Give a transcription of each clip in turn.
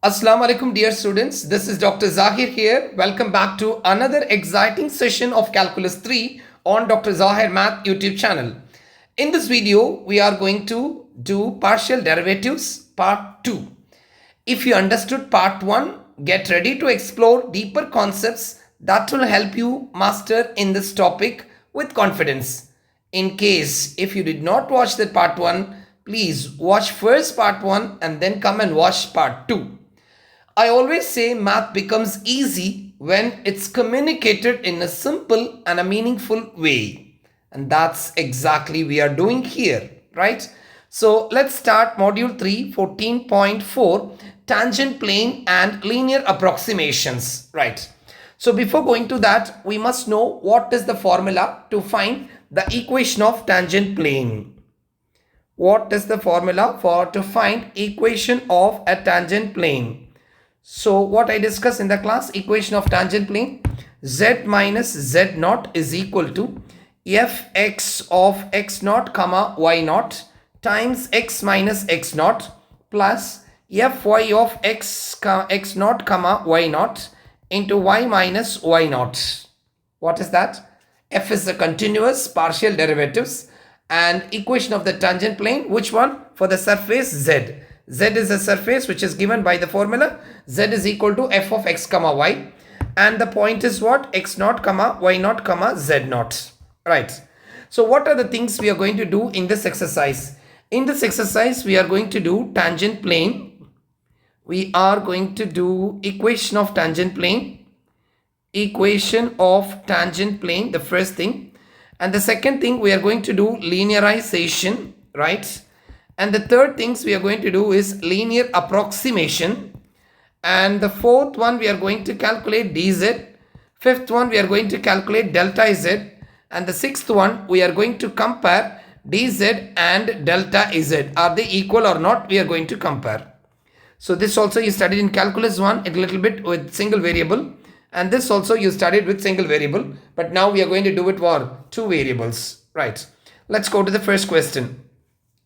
Assalamu alaikum dear students, this is Dr. Zahir here. Welcome back to another exciting session of Calculus 3 on Dr. Zahir Math YouTube channel. In this video, we are going to do partial derivatives part 2. If you understood part 1, get ready to explore deeper concepts that will help you master in this topic with confidence. In case if you did not watch that part 1, please watch first part 1 and then come and watch part 2. I always say math becomes easy when it's communicated in a simple and a meaningful way. And that's exactly we are doing here, right? So let's start module 3, 14.4, tangent plane and linear approximations, right? So before going to that, we must know what is the formula to find the equation of tangent plane. What is the formula to find equation of a tangent plane? So what I discussed in the class, equation of tangent plane, z minus z naught is equal to fx of x naught comma y naught times x minus x naught plus fy of x naught comma y naught into y minus y naught. What is that? F is the continuous partial derivatives and equation of the tangent plane. Which one? For the surface z. Z is a surface which is given by the formula z is equal to f of x comma y, and the point is what? X naught comma y naught comma z naught, right? So what are the things we are going to do in this exercise? In this exercise we are going to do tangent plane. We are going to do equation of tangent plane, the first thing, and the second thing we are going to do linearization, right? And the third things we are going to do is linear approximation. And the fourth one we are going to calculate dz. Fifth one we are going to calculate delta z. And the sixth one we are going to compare dz and delta z. Are they equal or not? We are going to compare. So this also you studied in calculus 1 a little bit with single variable. And this also you studied with single variable. But now we are going to do it for two variables. Right. Let's go to the first question.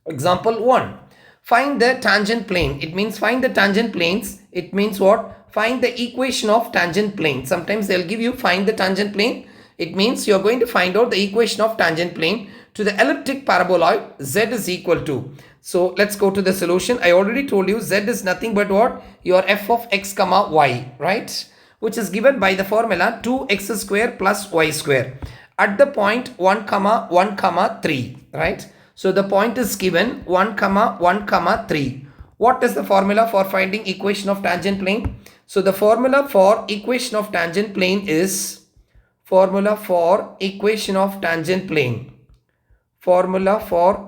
Example 1. Find the tangent plane. It means find the tangent planes. It means what? Find the equation of tangent plane. Sometimes they'll give you find the tangent plane. It means you're going to find out the equation of tangent plane to the elliptic paraboloid z is equal to. So let's go to the solution. I already told you z is nothing but what? Your f of x comma y, right? Which is given by the formula 2x square plus y square at the point 1 comma 1 comma 3, right? So the point is given 1 comma 1 comma 3. What is the formula for finding equation of tangent plane? So the formula for equation of tangent plane is Formula for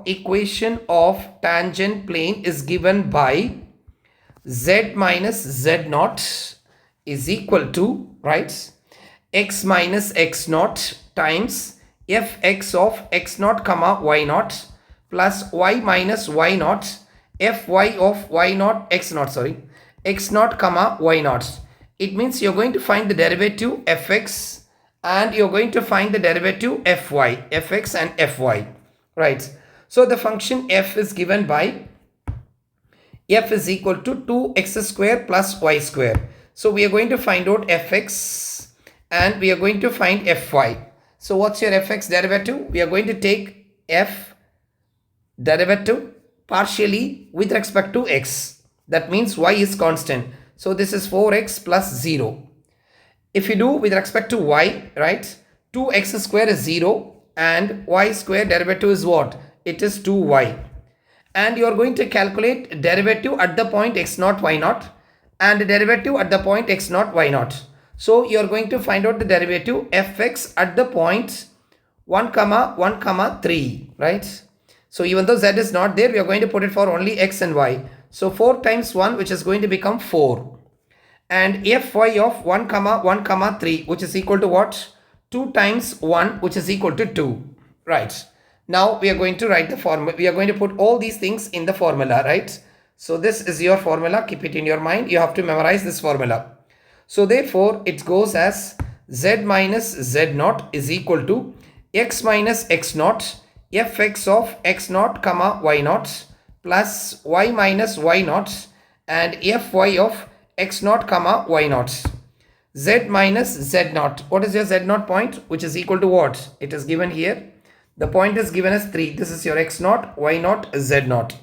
equation of tangent plane is given by z minus z naught is equal to, right, x minus x naught times fx of x naught comma y naught plus y minus y naught fy of y naught x naught comma y naught. It means you're going to find the derivative fx and you're going to find the derivative fx and fy, right? So the function f is given by f is equal to 2x square plus y square. So we are going to find out fx and we are going to find fy. So what's your fx derivative? We are going to take f derivative partially with respect to x. That means y is constant. So this is 4x plus 0. If you do with respect to y, right, 2x square is 0 and y square derivative is what? It is 2y. And you are going to calculate derivative at the point x naught y naught and derivative at the point x naught y naught. So you are going to find out the derivative fx at the point 1 comma 1 comma 3, right? So even though z is not there, we are going to put it for only x and y. So 4 times 1, which is going to become 4. And fy of 1 comma 1 comma 3, which is equal to what? 2 times 1, which is equal to 2, right? Now we are going to write the formula. We are going to put all these things in the formula, right? So this is your formula. Keep it in your mind. You have to memorize this formula. So therefore it goes as z minus z naught is equal to x minus x naught fx of x naught comma y naught plus y minus y naught and fy of x naught comma y naught. Z minus z naught. What is your z naught point? Which is equal to what? It is given here. The point is given as 3. This is your x naught, y naught, z naught.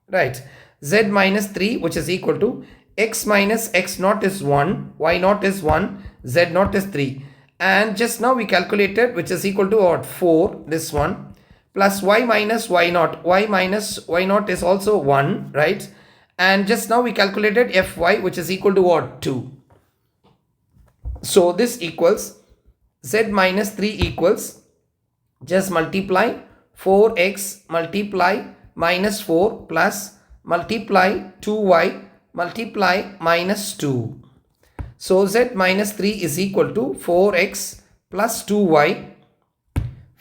Right. Z minus 3, which is equal to x minus x naught is 1, y naught is 1, z naught is 3. And just now we calculated, which is equal to what? 4, this one, plus y minus y naught. Y minus y naught is also 1, right? And just now we calculated fy, which is equal to what? 2. So this equals z minus 3 equals, just multiply 4x multiply minus 4 plus multiply 2y multiply minus 2. So z minus 3 is equal to 4x plus 2y.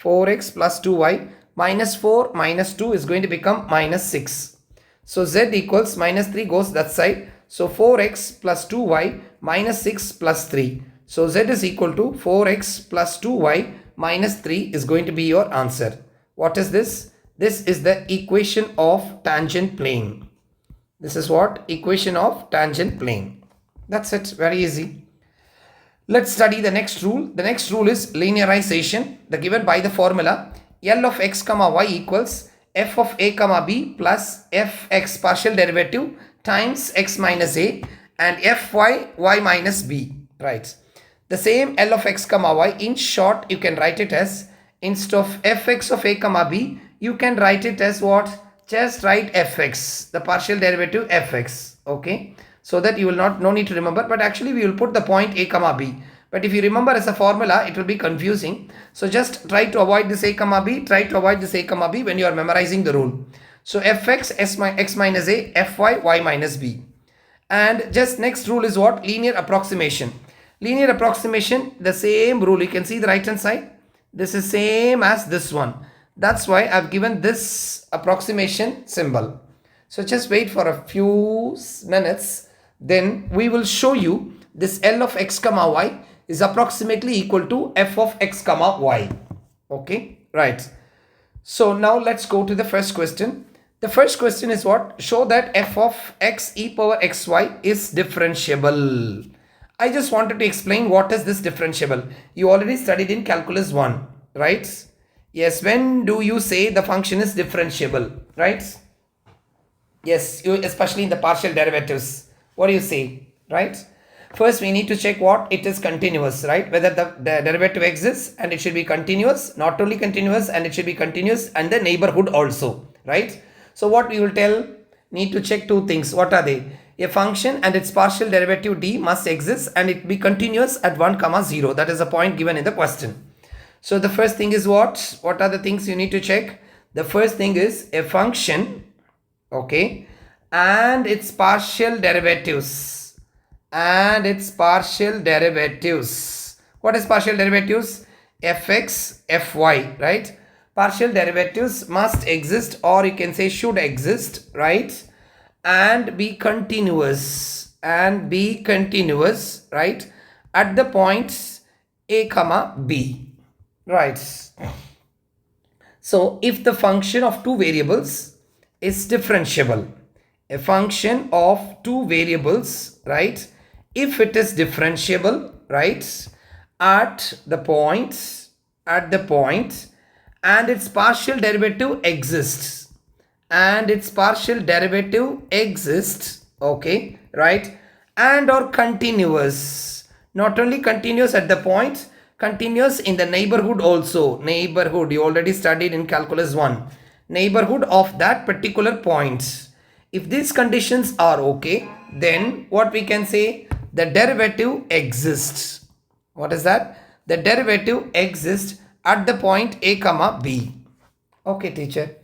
4x plus 2y minus 4 minus 2 is going to become minus 6. So z equals minus 3 goes that side. So 4x plus 2y minus 6 plus 3. So z is equal to 4x plus 2y minus 3 is going to be your answer. What is this? This is the equation of tangent plane. This is what? Equation of tangent plane. That's it. Very easy. Let's study the next rule. The next rule is linearization. The given by the formula L of x comma y equals f of a comma b plus fx partial derivative times x minus a and fy y minus b. Right. The same L of x comma y, in short you can write it as, instead of fx of a comma b, you can write it as what? Just write fx, the partial derivative fx. Okay. So that you will no need to remember, but actually we will put the point a comma b. But if you remember as a formula, it will be confusing. So just try to avoid this a comma b, try to avoid this a comma b when you are memorizing the rule. So fx x minus a, fy y minus b. And just next rule is what? Linear approximation. Linear approximation, the same rule. You can see the right hand side. This is same as this one. That's why I've given this approximation symbol. So just wait for a few minutes. Then we will show you this L of x comma y is approximately equal to f of x comma y. Okay, right. So now let's go to the first question. The first question is what? Show that f of x e power xy is differentiable. I just wanted to explain what is this differentiable. You already studied in calculus 1, right? Yes, when do you say the function is differentiable, right? Yes, you, especially in the partial derivatives. What do you say, right? First, we need to check what it is continuous, right? Whether the derivative exists and it should be continuous, not only continuous, and it should be continuous and the neighborhood also, right? So what we will tell, need to check two things. What are they? A function and its partial derivative d must exist and it be continuous at 1 comma 0. That is a point given in the question. So the first thing is what? What are the things you need to check? The first thing is a function, okay, and its partial derivatives. And its partial derivatives. What is partial derivatives? fx, fy, right? Partial derivatives must exist, or you can say should exist, right? And be continuous, right, at the points a comma b, right? So if the function of two variables is differentiable, a function of two variables, right, if it is differentiable, right, at the point and its partial derivative exists, okay, right, and or continuous, not only continuous at the point, continuous in the neighborhood also. Neighborhood, you already studied in calculus 1, neighborhood of that particular point. If these conditions are okay, then what we can say? The derivative exists. What is that? The derivative exists at the point a comma b. Okay, teacher.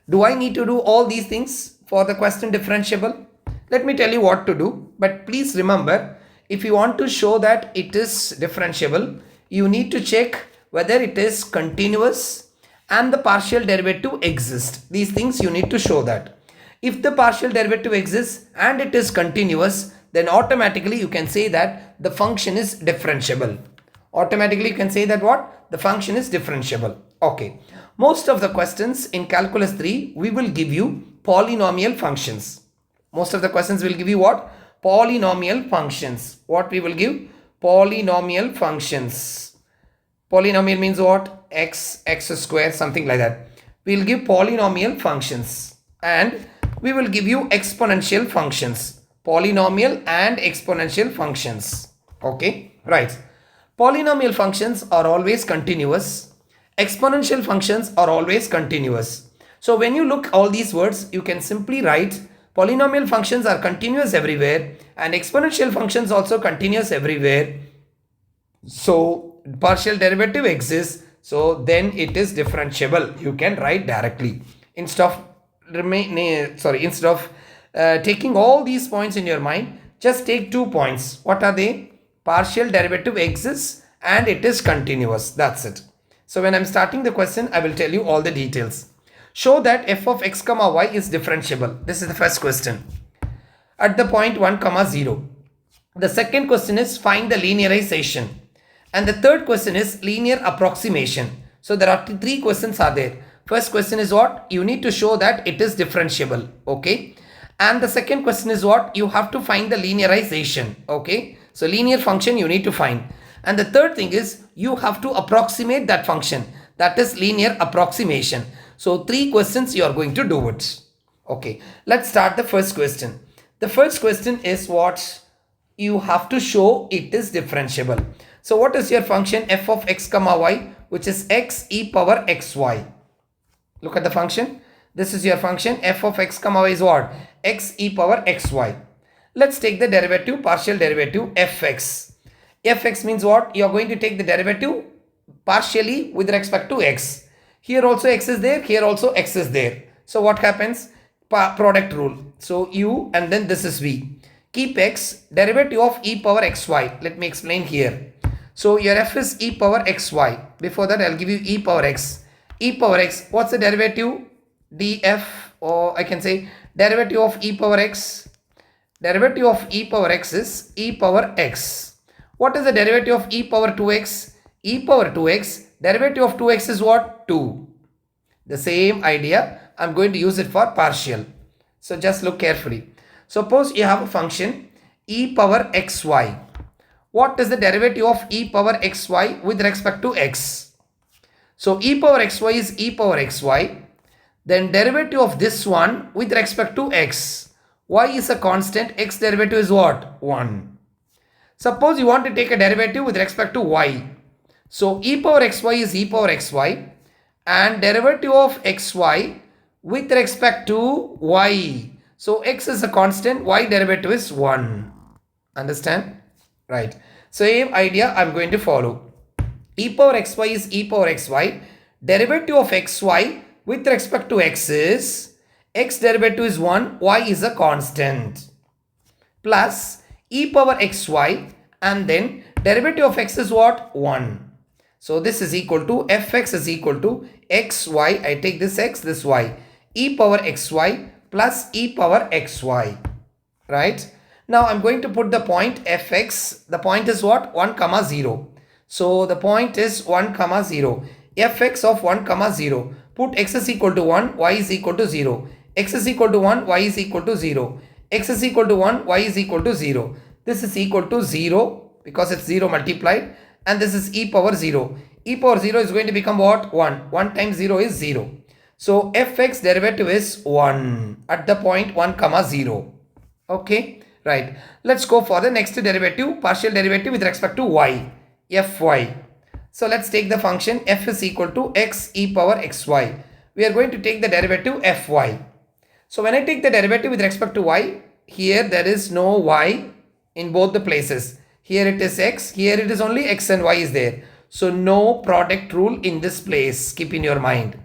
Do I need to do all these things for the question differentiable? Let me tell you what to do. But please remember, if you want to show that it is differentiable, you need to check whether it is continuous and the partial derivative exists. These things you need to show that. If the partial derivative exists and it is continuous, then automatically you can say that the function is differentiable. Automatically you can say that what? The function is differentiable. Okay. Most of the questions in calculus 3, we will give you polynomial functions. Most of the questions will give you what? polynomial functions. What we will give? Polynomial functions. Polynomial means what? X, x square, something like that. We will give polynomial functions, and we will give you exponential functions. Polynomial and exponential functions. Okay, right. Polynomial functions are always continuous. Exponential functions are always continuous. So when you look all these words, you can simply write polynomial functions are continuous everywhere and exponential functions also continuous everywhere. So partial derivative exists, so then it is differentiable. You can write directly instead of taking all these points in your mind. Just take 2 points. What are they? Partial derivative exists and it is continuous. That's it. So when I'm starting the question, I will tell you all the details. Show that f of x comma y is differentiable. This is the first question at the point 1 comma 0. The second question is find the linearization, and the third question is linear approximation. So there are 3 questions are there. First question is what? You need to show that it is differentiable. Okay. And the second question is what? You have to find the linearization. Okay. So linear function you need to find. And the third thing is you have to approximate that function. That is linear approximation. So 3 questions you are going to do it. Okay. Let's start the first question. The first question is what? You have to show it is differentiable. So what is your function f of x comma y, which is x e power xy? Look at the function. This is your function f of x comma y is what? X e power xy. Let's take the derivative, partial derivative fx. Fx means what? You are going to take the derivative partially with respect to x. Here also x is there, here also x is there. So what happens? Product rule. So u and then this is v. Keep x, derivative of e power xy. Let me explain here. So your f is e power xy. Before that I'll give you e power x. E power x, what's the derivative? df, or I can say derivative of e power x. Derivative of e power x is e power x. What is the derivative of e power 2x? E power 2x, derivative of 2x is what? 2. The same idea, I'm going to use it for partial. So just look carefully. Suppose you have a function e power xy. What is the derivative of e power xy with respect to x? So e power xy is e power xy. Then derivative of this one with respect to x. Y is a constant, x derivative is what? 1. Suppose you want to take a derivative with respect to y. So e power xy is e power xy and derivative of xy with respect to y. So x is a constant, y derivative is 1. Understand? Right. Same idea I'm going to follow. E power xy is e power xy. Derivative of xy with respect to x is x derivative is 1, y is a constant. Plus e power xy and then derivative of x is what? 1. So this is equal to fx is equal to xy. I take this x, this y. E power xy plus e power xy. Right? Now I'm going to put the point fx. The point is what? 1 comma 0. So the point is 1 comma 0. Fx of 1 comma 0. Put x is equal to 1, y is equal to 0. X is equal to 1, y is equal to 0. X is equal to 1, y is equal to 0. This is equal to 0 because it's 0 multiplied. And this is e power 0. E power 0 is going to become what? 1. 1 times 0 is 0. So fx derivative is 1 at the point 1 comma 0. Okay. Right. Let's go for the next derivative, partial derivative with respect to y. Fy. So let's take the function f is equal to x e power xy. We are going to take the derivative fy. So when I take the derivative with respect to y, here there is no y in both the places. Here it is x, here it is only x and y is there. So no product rule in this place. Keep in your mind.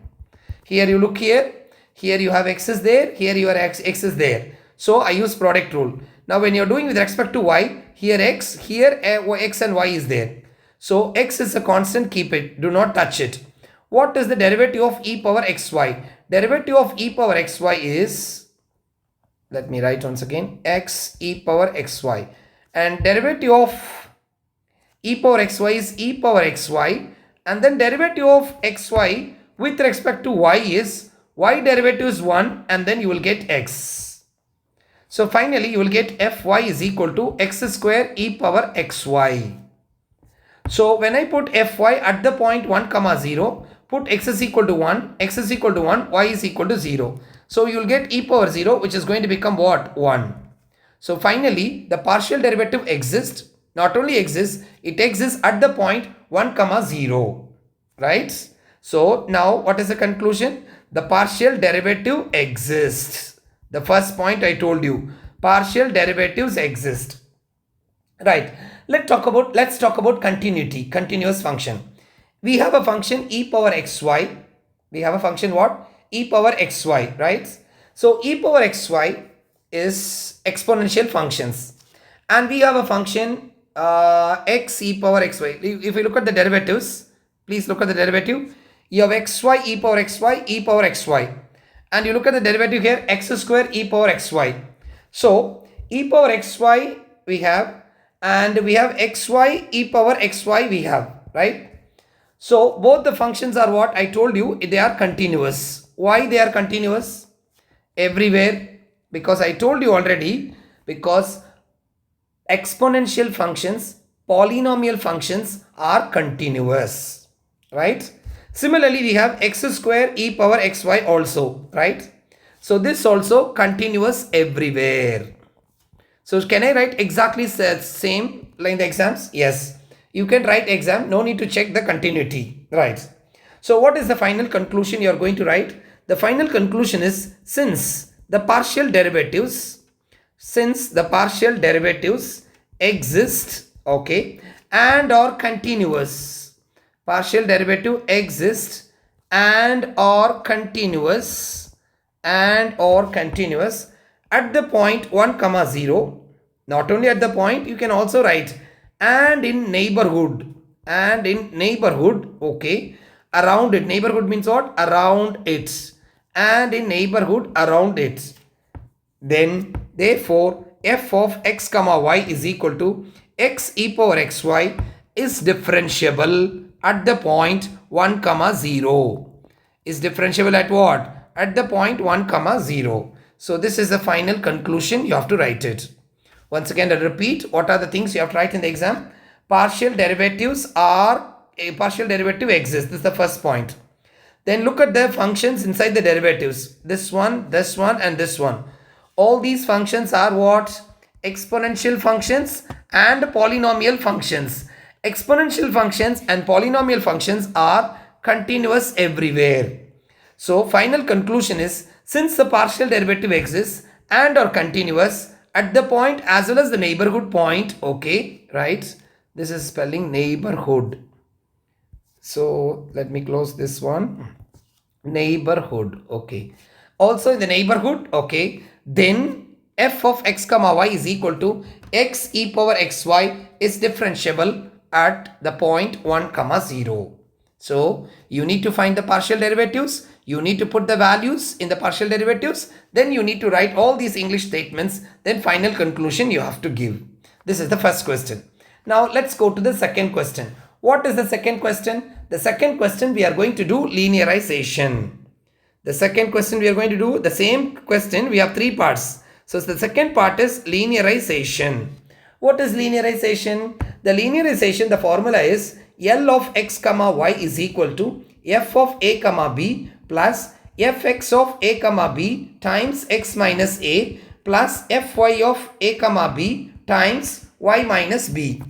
Here you look here you have x is there, here your x is there. So I use product rule. Now when you're doing with respect to y, here x, here x and y is there. So x is a constant, keep it, do not touch it. What is the derivative of e power xy? Derivative of e power xy is, let me write once again, x e power xy. And derivative of e power xy is e power xy. And then derivative of xy with respect to y is y derivative is 1 and then you will get x. So finally you will get fy is equal to x square e power xy. So when I put fy at the point 1 comma 0, put x is equal to 1, x is equal to 1, y is equal to 0. So you will get e power 0, which is going to become what? 1. So finally the partial derivative exists. Not only exists, it exists at the point 1 comma 0. Right? So now what is the conclusion? The partial derivative exists. The first point I told you, partial derivatives exist. Right. Let's talk about continuity, continuous function. We have a function e power xy. We have a function what? E power xy, right? So e power xy is exponential functions. And we have a function x e power xy. If you look at the derivatives, please look at the derivative. You have xy e power xy. And you look at the derivative here, x square e power xy. So e power xy we have, and we have xy e power xy we have, right? So both the functions are what I told you, they are continuous. Why they are continuous? Everywhere, because I told you already, because exponential functions, polynomial functions are continuous, right? Similarly, we have x square e power xy also, right? So this also continuous everywhere. So can I write exactly the same like in the exams? Yes. You can write exam, no need to check the continuity, right? So what is the final conclusion you are going to write? The final conclusion is since the partial derivatives exist, okay, and are continuous, partial derivative exists and are continuous at the point 1 comma 0. Not only at the point, you can also write and in neighborhood, okay, around it. Neighborhood means what? Around it. And in neighborhood around it. Then therefore f of x comma y is equal to x e power xy is differentiable at the point 1 comma 0. Is differentiable at what? At the point 1 comma 0. So this is the final conclusion. You have to write it. Once again, I repeat, what are the things you have to write in the exam? Partial derivatives are, a partial derivative exists. This is the first point. Then look at the functions inside the derivatives. This one, and this one. All these functions are what? Exponential functions and polynomial functions. Exponential functions and polynomial functions are continuous everywhere. So final conclusion is, since the partial derivative exists and are continuous at the point as well as the neighborhood point, okay, right? This is spelling neighborhood. So let me close this one. Neighborhood, okay. Also in the neighborhood, okay, then f of x comma y is equal to x e power xy is differentiable at the point 1 comma 0. So you need to find the partial derivatives. You need to put the values in the partial derivatives. Then you need to write all these English statements. Then final conclusion you have to give. This is the first question. Now let's go to the second question. What is the second question? The second question we are going to do linearization. The second question we are going to do the same question. We have three parts. So the second part is linearization. What is linearization? The linearization, the formula is L of x comma y is equal to f of a comma b plus fx of a comma b times x minus a plus fy of a comma b times y minus b.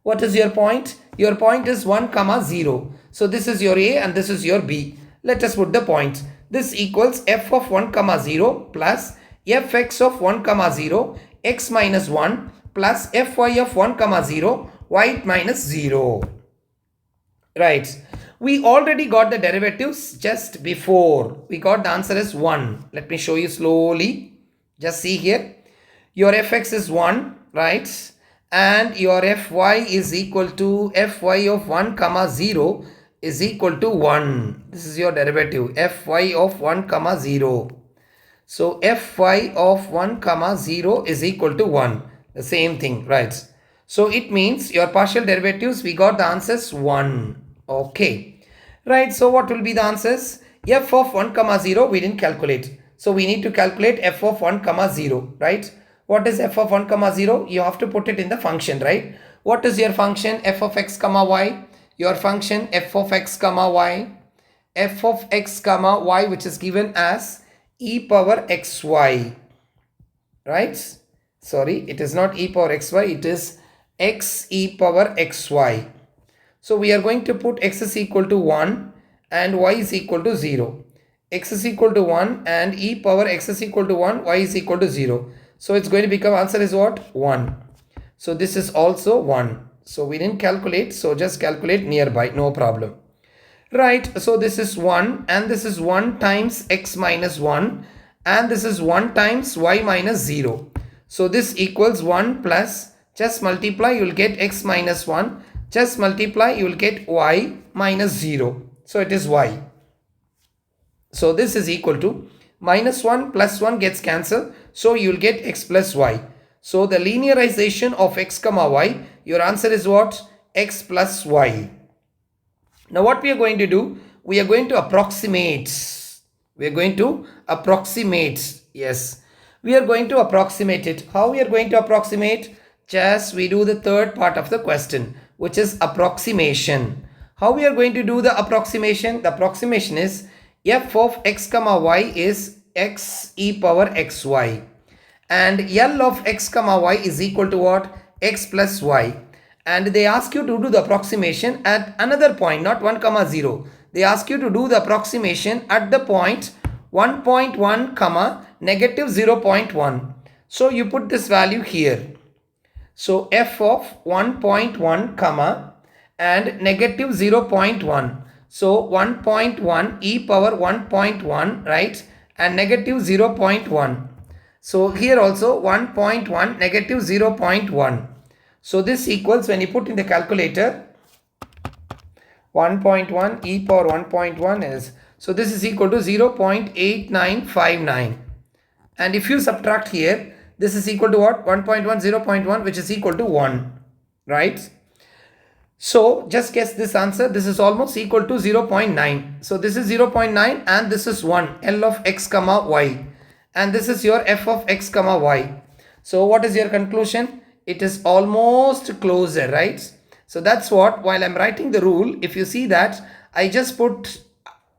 What is your point? Your point is 1 comma 0. So this is your a and this is your b. Let us put the points. This equals f of 1 comma 0 plus fx of 1 comma 0 x minus 1 plus fy of 1 comma 0 y minus 0. Right. We already got the derivatives just before. We got the answer is 1. Let me show you slowly. Just see here. Your fx is 1, right? And your fy is equal to fy of 1 comma 0 is equal to 1. This is your derivative. Fy of 1 comma 0. So fy of 1 comma 0 is equal to 1. The same thing, right? So it means your partial derivatives, we got the answers 1. Okay. Right. So what will be the answers? F of 1 comma 0 we didn't calculate. So we need to calculate f of 1 comma 0, right? What is f of 1 comma 0? You have to put it in the function, right? What is your function f of x comma y? Your function f of x comma y, f of x comma y, which is given as e power xy, right? Sorry, it is not e power xy, it is x e power xy. So we are going to put x is equal to 1 and y is equal to 0. X is equal to 1 and e power x is equal to 1, y is equal to 0. So it's going to become, answer is what? 1. So this is also 1. So we didn't calculate, so just calculate nearby, no problem. Right, so this is 1 and this is 1 times x minus 1 and this is 1 times y minus 0. So this equals 1 plus, just multiply, you will get x minus 1, just multiply, you will get y minus 0. So it is y. So this is equal to minus 1 plus 1 gets cancelled. So you will get x plus y. So the linearization of x comma y, your answer is what? X plus y. Now what we are going to do? We are going to approximate. We are going to approximate. Yes. We are going to approximate it. How we are going to approximate? Just we do the third part of the question, which is approximation. How we are going to do the approximation? The approximation is f of x comma y is x e power xy and L of x comma y is equal to what? X plus y. And they ask you to do the approximation at another point, not 1 comma 0. They ask you to do the approximation at the point 1.1 comma negative 0.1. So you put this value here. So f of 1.1 comma and negative 0.1. So 1.1 e power 1.1, right? And negative 0.1. So here also 1.1 negative 0.1. So this equals, when you put in the calculator, 1.1 e power 1.1 is, so this is equal to 0.8959. And if you subtract here, this is equal to what? 1.1, 0.1, which is equal to 1, right? So just guess this answer. This is almost equal to 0.9. So this is 0.9 and this is 1, L of x comma y. And this is your f of x comma y. So what is your conclusion? It is almost closer, right? So that's what, while I'm writing the rule, if you see that, I just put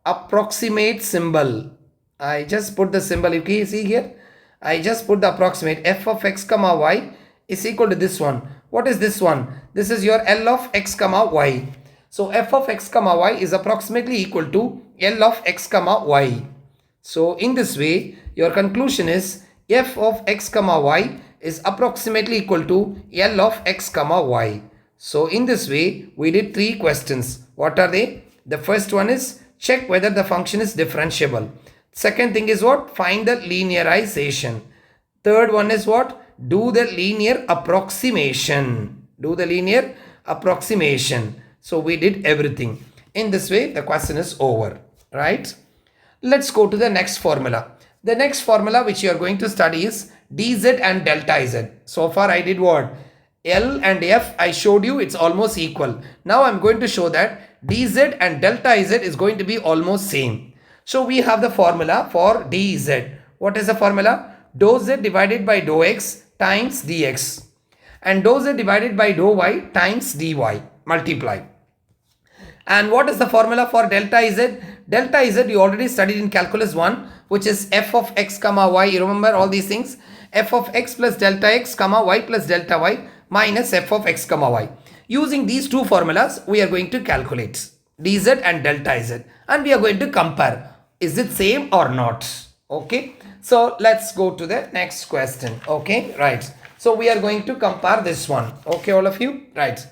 approximate symbol. I just put the symbol, you can see here. I just put the approximate, f of x comma y is equal to this one. What is this one? This is your L of x comma y. So f of x comma y is approximately equal to L of x comma y. So in this way, your conclusion is f of x comma y is approximately equal to L of x comma y. So in this way, we did 3 questions. What are they? The first one is check whether the function is differentiable. Second thing is what? Find the linearization. Third one is what? Do the linear approximation. Do the linear approximation. So we did everything. In this way, the question is over, right? Let's go to the next formula. The next formula which you are going to study is dz and delta z. So far I did what? L and f, I showed you it's almost equal. Now I'm going to show that dz and delta z is going to be almost same. So we have the formula for dz. What is the formula? Dou z divided by dou x times dx and dou z divided by dou y times dy, multiply. And what is the formula for delta z? Delta z you already studied in calculus 1, which is f of x comma y. You remember all these things? F of x plus delta x comma y plus delta y minus f of x comma y. Using these two formulas, we are going to calculate dz and delta z, and we are going to compare. Is it same or not? Okay. So let's go to the next question. Okay, right. So we are going to compare this one. Okay, all of you, right.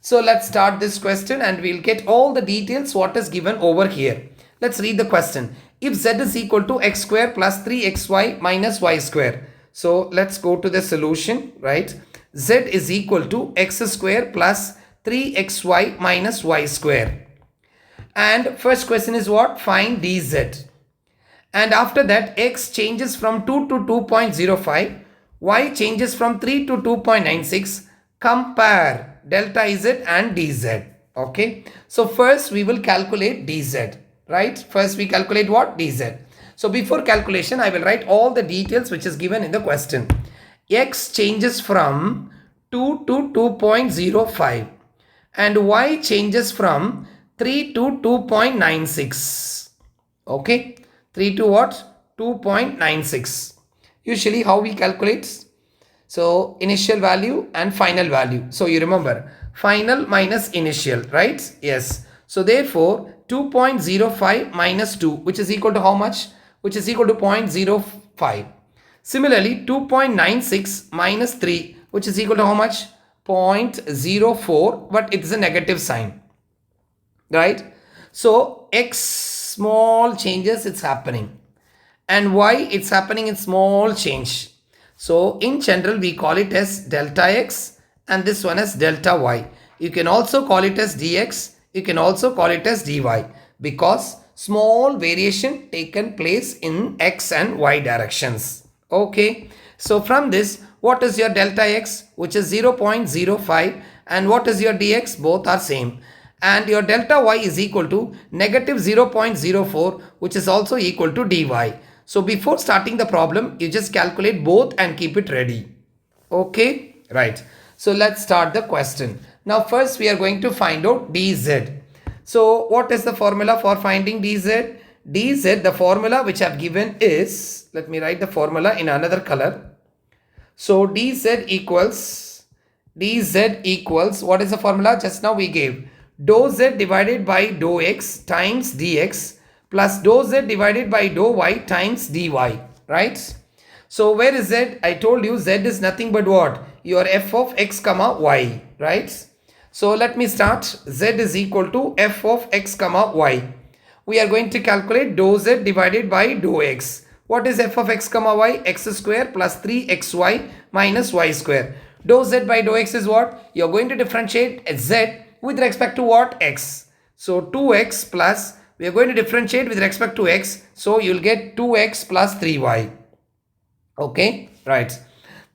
So let's start this question and we'll get all the details what is given over here. Let's read the question. If z is equal to x square plus 3xy minus y square. So let's go to the solution, right? Z is equal to x square plus 3xy minus y square. And first question is what? Find dz. And after that, x changes from 2 to 2.05, y changes from 3 to 2.96. Compare delta z and dz. Okay. So first we will calculate dz, right? First we calculate what? Dz. So before calculation, I will write all the details which is given in the question. X changes from 2 to 2.05 and Y changes from 3 to 2.96. Okay, 3 to what? 2.96. Usually how we calculate? So initial value and final value. So you remember final minus initial, right? Yes. So therefore 2.05 minus 2, which is equal to how much? Which is equal to 0.05. Similarly 2.96 minus 3, which is equal to how much? 0.04, but it's a negative sign, right? So x small changes, it's happening, and y, it's happening in small change. So in general we call it as delta x, and this one as delta y. You can also call it as dx, you can also call it as dy, because small variation taken place in x and y directions. Okay, so from this, what is your delta x, which is 0.05, and what is your dx? Both are same. And your delta y is equal to negative 0.04, which is also equal to dy. So before starting the problem, you just calculate both and keep it ready. Okay, right. So let's start the question. Now first we are going to find out dz. So what is the formula for finding dz? Dz, the formula which I have given is, let me write the formula in another color. So dz equals, what is the formula? Just now we gave dou z divided by dou x times dx plus dou z divided by dou y times dy, right? So where is z? I told you z is nothing but what? Your f of x comma y, right? So let me start. Z is equal to f of x comma y. We are going to calculate dou z divided by dou x. What is f of x comma y? X square plus 3xy minus y square. Dou z by dou x is what? You are going to differentiate z with respect to what? X. So 2x plus, we are going to differentiate with respect to x. So you will get 2x plus 3y. Okay, right.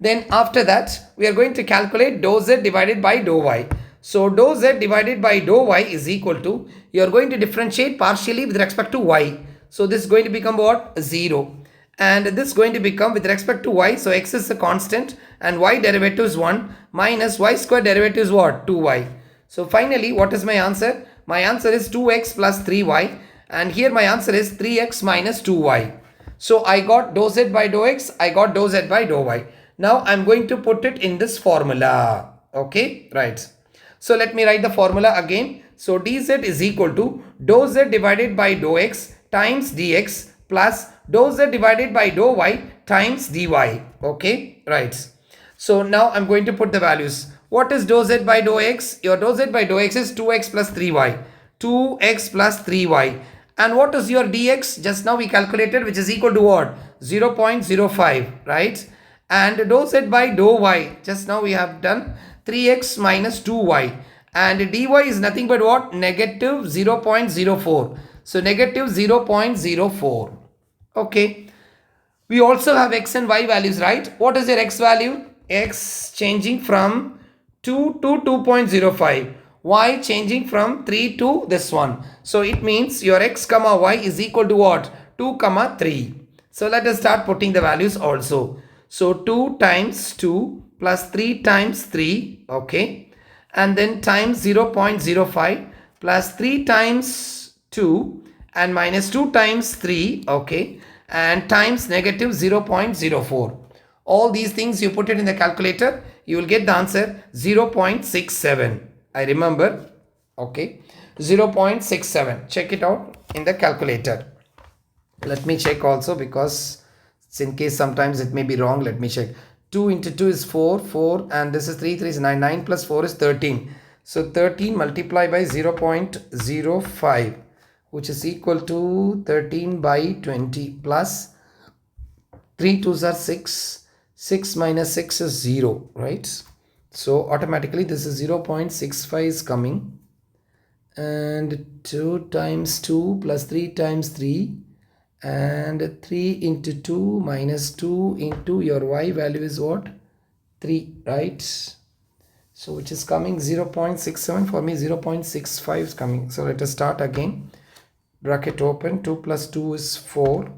Then after that, we are going to calculate dou z divided by dou y. So dou z divided by dou y is equal to, you are going to differentiate partially with respect to y. So this is going to become what? 0. And this is going to become with respect to y. So x is a constant and y derivative is 1 minus y square derivative is what? 2y. So finally, what is my answer? My answer is 2x plus 3y, and here my answer is 3x minus 2y. So I got dou z by dou x, I got dou z by dou y. Now I'm going to put it in this formula. Okay, right. So let me write the formula again. So dz is equal to dou z divided by dou x times dx plus dou z divided by dou y times dy. Okay, right. So now I'm going to put the values. What is dou z by dou x? Your dou z by dou x is 2x plus 3y. 2x plus 3y. And what is your dx? Just now we calculated, which is equal to what? 0.05, right? And dou z by dou y, just now we have done 3x minus 2y. And dy is nothing but what? Negative 0.04. So negative 0.04. Okay. We also have x and y values, right? What is your x value? X changing from 2 to 2.05. Y changing from 3 to this one. So it means your x comma y is equal to what? 2 comma 3. So let us start putting the values also. So 2 times 2 plus 3 times 3. Okay. And then times 0.05 plus 3 times 2 and minus 2 times 3. Okay. And times negative 0.04. All these things you put it in the calculator, you will get the answer 0.67. I remember. Okay, 0.67. Check it out in the calculator. Let me check also, because in case sometimes it may be wrong. Let me check. 2 into 2 is 4, 4, and this is 3, 3 is 9, 9 plus 4 is 13. So 13 multiplied by 0.05, which is equal to 13 by 20 plus 3 2s are 6. 6 minus 6 is 0, right? So automatically this is 0.65 is coming, and 2 times 2 plus 3 times 3, and 3 into 2 minus 2 into your y value is what? 3, right? So which is coming 0.67, for me 0.65 is coming. So let us start again. Bracket open. 2 plus 2 is 4.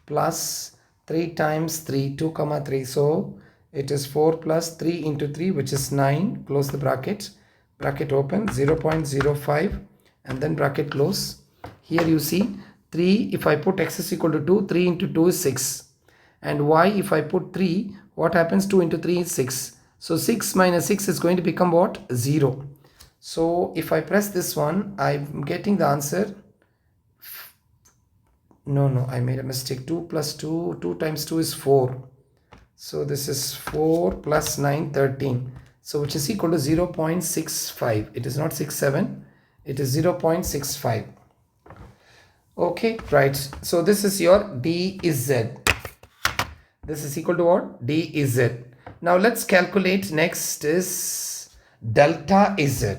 plus 3 times 3, 2 comma 3. So it is 4 plus 3 into 3, which is 9. Close the bracket. Bracket open, 0.05, and then bracket close. Here you see 3, if I put x is equal to 2, 3 into 2 is 6. And y, if I put 3, what happens? 2 into 3 is 6. So 6 minus 6 is going to become what? 0. So if I press this one, I'm getting the answer. No, I made a mistake. 2 plus 2, 2 times 2 is 4. So this is 4 plus 9, 13. So which is equal to 0.65. It is not 67. It is 0.65. Okay, right. So this is your d is z. This is equal to what? d is z. Now let's calculate. Next is delta z.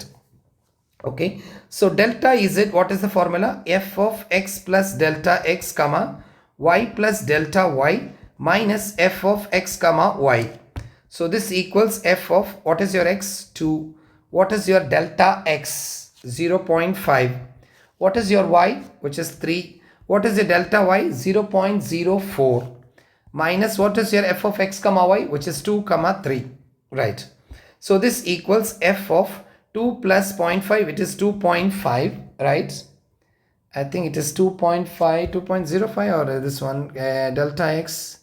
Okay, so delta z, what is the formula? F of x plus delta x comma y plus delta y minus f of x comma y. So this equals f of, what is your x? 2. What is your delta x? 0.5. What is your y? Which is 3. What is your delta y? 0.04. Minus what is your f of x comma y? Which is 2 comma 3. Right. So this equals f of 2 plus 0.5. It is 2.5. Right. I think it is 2.5, 2.05, or this one, delta x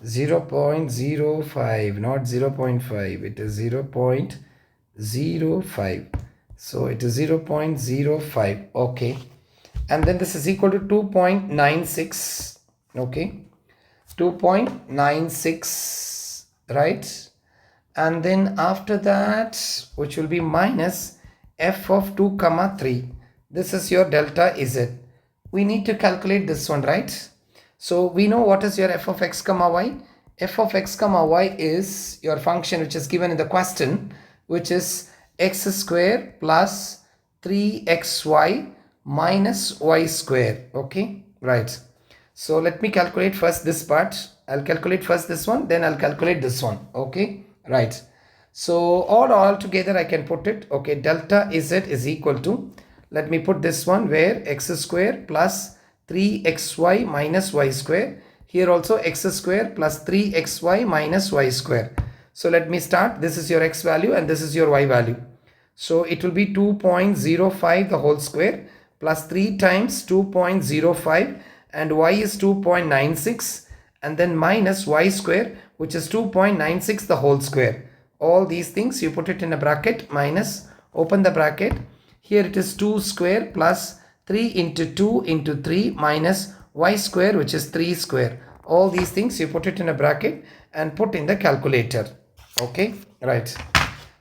0.05, not 0.5. It is 0.05. So it is 0.05. Okay. And then this is equal to 2.96. Okay. 2.96. Right. And then after that, which will be minus f of 2 comma 3. This is your delta z. We need to calculate this one, right? So we know what is your f of x comma y. F of x comma y is your function which is given in the question, which is x square plus 3xy minus y square. Okay, right. So let me calculate first this part. I'll calculate first this one, then I'll calculate this one. Okay, right. So all together I can put it. Okay, delta z is equal to, let me put this one where x square plus 3xy minus y square. Here also x square plus 3xy minus y square. So let me start. This is your x value and this is your y value. So it will be 2.05 the whole square plus 3 times 2.05, and y is 2.96, and then minus y square, which is 2.96 the whole square. All these things you put it in a bracket, minus, open the bracket. Here it is 2 square plus 3 into 2 into 3 minus y square, which is 3 square. All these things you put it in a bracket and put in the calculator. Okay, right.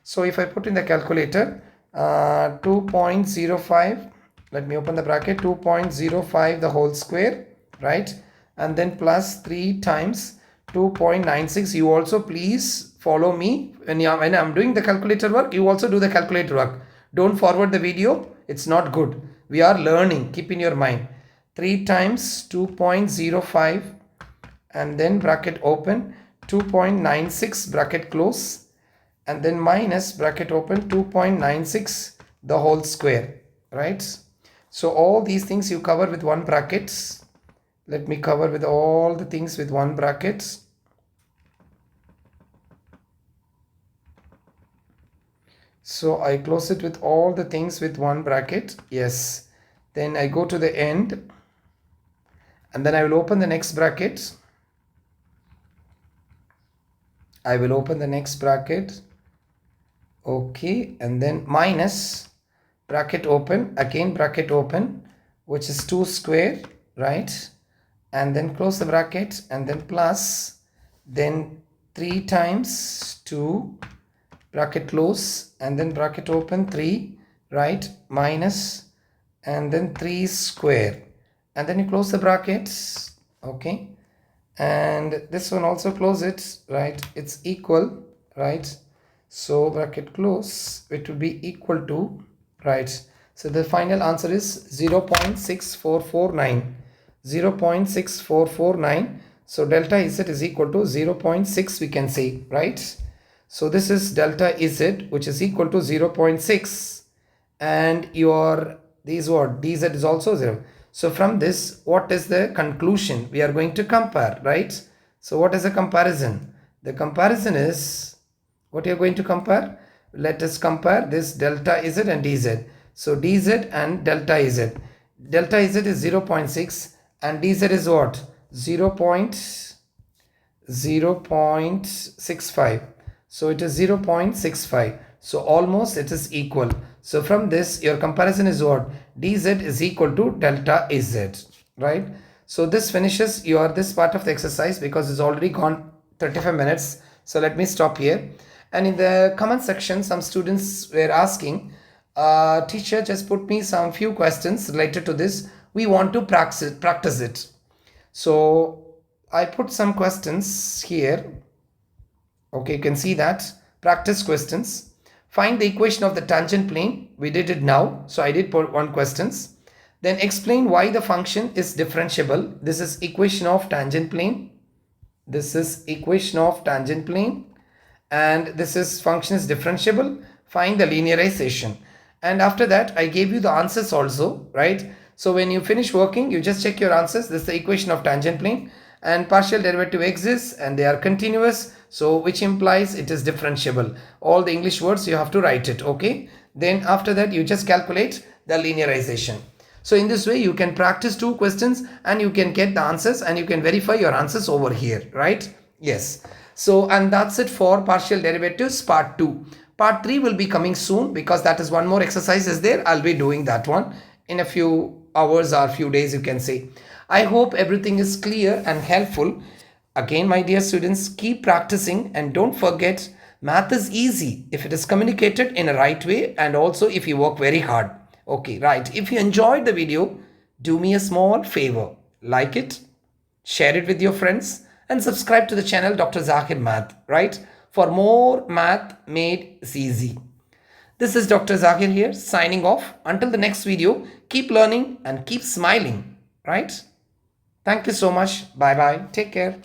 So if I put in the calculator 2.05, let me open the bracket, 2.05 the whole square, right? And then plus 3 times 2.96. You also please follow me when I'm doing the calculator work. You also do the calculator work. Don't forward the video. It's not good. We are learning. Keep in your mind. 3 times 2.05 and then bracket open, 2.96 bracket close, and then minus bracket open 2.96 the whole square, right? So all these things you cover with one bracket. Let me cover with all the things with one bracket. So I close it with all the things with one bracket. Yes. Then I go to the end and then I will open the next bracket. I will open the next bracket. Okay. And then minus bracket open, again bracket open, which is 2 square, right? And then close the bracket and then plus, then 3 times 2 bracket close, and then bracket open 3, right, minus, and then 3 square, and then you close the brackets. Okay, and this one also close it, right? It's equal, right? So bracket close, it will be equal to, right? So the final answer is 0.6449. 0.6449. So delta z is equal to 0.6, we can say, right? So this is delta z, which is equal to 0.6, and your these what dz is also 0. So from this, what is the conclusion? We are going to compare, right? So what is the comparison? The comparison is, what you're going to compare? Let us compare this delta Z and dz. So dz and delta Z. Delta Z is 0.6 and dz is what? 0.65. So it is 0.65. So almost it is equal. So from this, your comparison is what? dz is equal to delta Z, right? So this finishes your this part of the exercise because it's already gone 35 minutes. So let me stop here. And in the comment section, some students were asking, teacher, just put me some few questions related to this. We want to practice it. So I put some questions here. Okay, you can see that. Practice questions. Find the equation of the tangent plane. We did it now. So I did put one questions. Then explain why the function is differentiable. This is equation of tangent plane. This is equation of tangent plane. And this is function is differentiable. Find the linearization. And after that, I gave you the answers also, right? So when you finish working, you just check your answers. This is the equation of tangent plane and partial derivative exists and they are continuous. So which implies it is differentiable. All the English words you have to write it, okay? Then after that, you just calculate the linearization. So in this way, you can practice 2 questions and you can get the answers and you can verify your answers over here, right? Yes. So, and that's it for partial derivatives part 2. Part 3 will be coming soon because that is one more exercise is there. I'll be doing that one in a few hours or few days, you can say. I hope everything is clear and helpful. Again, my dear students, keep practicing and don't forget, math is easy if it is communicated in a right way and also if you work very hard. Okay, right. If you enjoyed the video, do me a small favor. Like it, share it with your friends and subscribe to the channel Dr. Zahir Math, right? For more math made easy. This is Dr. Zahir here signing off. Until the next video, keep learning and keep smiling, right? Thank you so much. Bye bye. Take care.